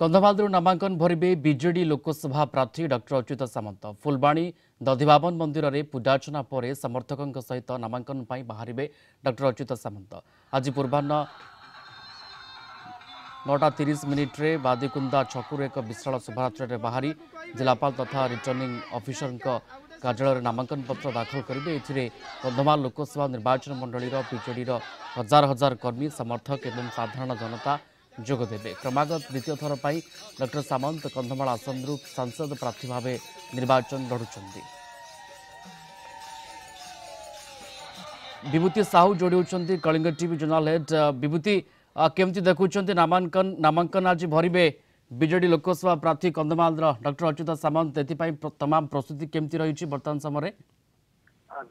कंधमालू नामांकन भरिबे बीजेडी लोकसभा प्रार्थी डॉक्टर अच्युत सामंत फुलबाणी दधिबाबन मंदिर में पूजार्चना पर समर्थकों सहित नामांकन पर बाहर डॉक्टर अच्युत सामंत आज पूर्वाह्न 9:30 बादीकुंदा छकु एक विशाल शोभायात्रा बाहरी जिलापाल तथा रिटर्निंग ऑफिसर कार्यालय नामांकन पत्र दाखल करेंगे। एथिरे कंधमाल लोकसभा निर्वाचन मंडली बीजेडी हजार हजार कर्मी समर्थक और साधारण जनता जोगदेवे। क्रमागत द्वितीय थर पर डॉक्टर सामंत कंधमाल आसन सांसद प्रार्थी भाव निर्वाचन लड़ुंट। विभूति साहू जोड़ी होती कलिंग टीवी जर्नल हेड। विभूति केमती देखुं नामांकन आज भरवे बीजेडी लोकसभा प्रार्थी कंधमाल डॉक्टर अच्युत सामंत एपाई तमाम प्रस्तुति केमती रही बर्तमान समय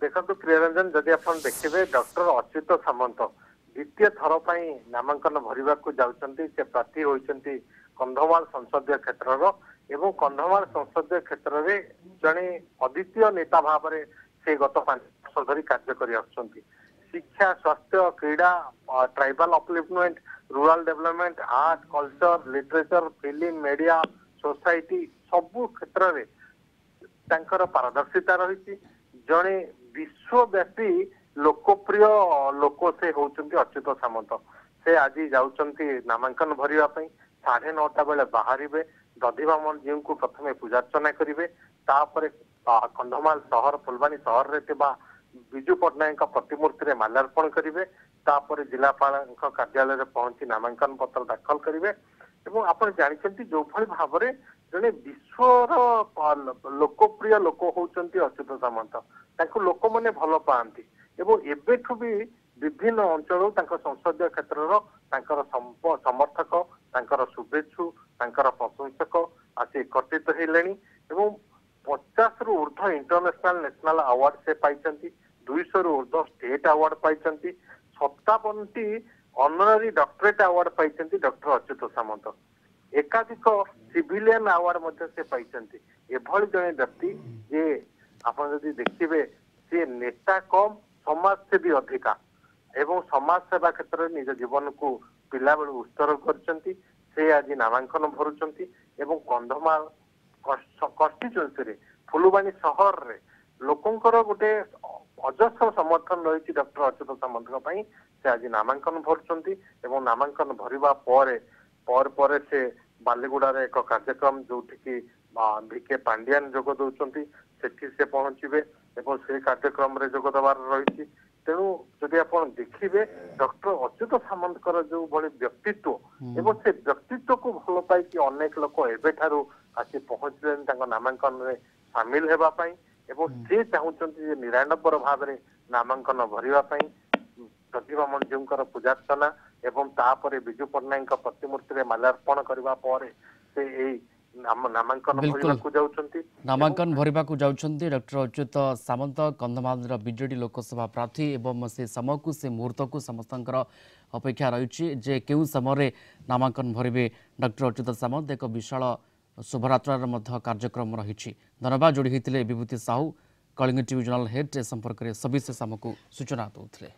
देखो प्रियरंजन जदि आप देखिए डॉक्टर अच्युत सामंत द्वितीय थर पर नामांकन भरवा जाऊँच से प्रार्थी होती कंधमाल संसदीय क्षेत्र एवं कंधमाल संसदीय क्षेत्र में जड़े अद्वितीय नेता भाव से गत 5 वर्ष धरी कार्य कर शिक्षा स्वास्थ्य क्रीड़ा tribal upliftment rural development art culture literature film media society सबु क्षेत्र में तांकर पारदर्शिता रही जड़े विश्वव्यापी लोकप्रिय लोक से होउचंती अच्युत सामंत से आज जाउचंती नामांकन भरिया 9:30 बेले बाहर दधिबामन जी को प्रथम पूजार्चना करेंगे तापर कंधमाल शहर फुलबाणी शहर रे विजु पट्टनायक प्रतिमूर्ति में माल्यार्पण करेंगे तापर जिलापाल कार्यालय पहुंची नामांकन पत्र दाखल करेंगे। आप जानते जो भाव में जड़े विश्वर लोकप्रिय लोक होउचंती अच्युत सामंत लोक मैंने भल पाती एवं एबेठू भी विभिन्न अंचल संसदीय क्षेत्र समर्थक शुभेच्छु प्रशंसक आसी एकत्रित होलेनी एवं 50 रु ऊर्ध्व इंटरनेशनल नेशनल अवार्ड से पाई 200 रु ऊर्ध्व स्टेट अवार्ड पाई 57टी ऑनररी डॉक्टरेट अवार्ड पाई डॉक्टर अच्युत सामंत एकाधिक सिविलियन अवार्ड से पाई एभली जड़े व्यक्ति जे आप देखिए सी नेता कम समाज सेवी अधिका एवं समाज सेवा क्षेत्र में निज जीवन को पिला बेलू उत्सर्ग करछंती से आज नामांकन भरुचंती एवं कंधमाल कन्स्टिट्यूएंसी फुलबाणी शहर रे लोकंकर गोटे अजस्र समर्थन रही डॉक्टर अच्युत सामंत से आज नामांकन भरुचंती एवं नामांकन भरिबा पर से बालीगुड़ा रे एक कार्यक्रम जोठी भिके पांडियान जोग दौरान सेठी से पहुंचे एवं से कार्यक्रम रे जोग देवार रही तेणु जदि आप देखिए डॉक्टर अच्युत सामंत जो भली व्यक्तित्व एवं से व्यक्तित्व को भल पाई अनेक लोक एबेठारू आसी पहुंचले नामांकन में सामिल होगापाई एवं से चाहते निराडंबर भाव में नामांकन भरिया दधिबामन जी पूजार्चना एवं तापर विजु पट्टनायक प्रतिमूर्ति में माल्यार्पण करने पर से नामांकन भरिबाकु जाउछंती डॉक्टर अच्युत सामंत कंधमाल बीजेडी लोकसभा प्रार्थी एवं से समय को से मुहूर्त को समस्त अपेक्षा रही जे केउ समय नामांकन भरिबे डॉक्टर अच्युत सामंत एक विशाल शोभायात्रार कार्यक्रम रही। धन्यवाद जोड़ी होते Vibhuti Sahu Kalinga TV journal head संपर्क में सविशेष आमको सूचना दौते।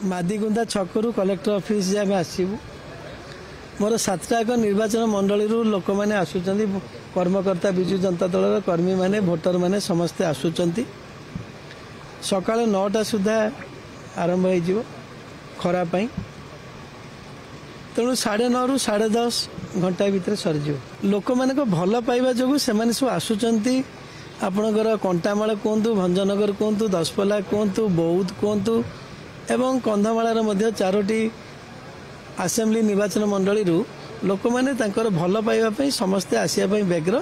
मादीगुंदा छकरू कलेक्टर ऑफिस जे आमे आसीबू मोर 7टा निर्वाचन मंडली लोक मैंने आसुचंती कर्मकर्ता विजु जनता दल कर्मी माने भोटर माने समस्ते आसुचंती सकाळ 9टा सुधा आरंभ हो खरा पाई तेणु 9:30 रु 10:30 घंटा भितर सरजिव लोक मान भल पाइबा जो से सब आसुचंती आपणकर कंटामाल कहतु भंजनगर कहतु दशपल्ला कहतु बौद्ध कहतु एवं कंधमाल 4टी आसेम्बली निर्वाचन मंडली लोक मैंने भल पाइबा समस्ते आसिया व्यग्र।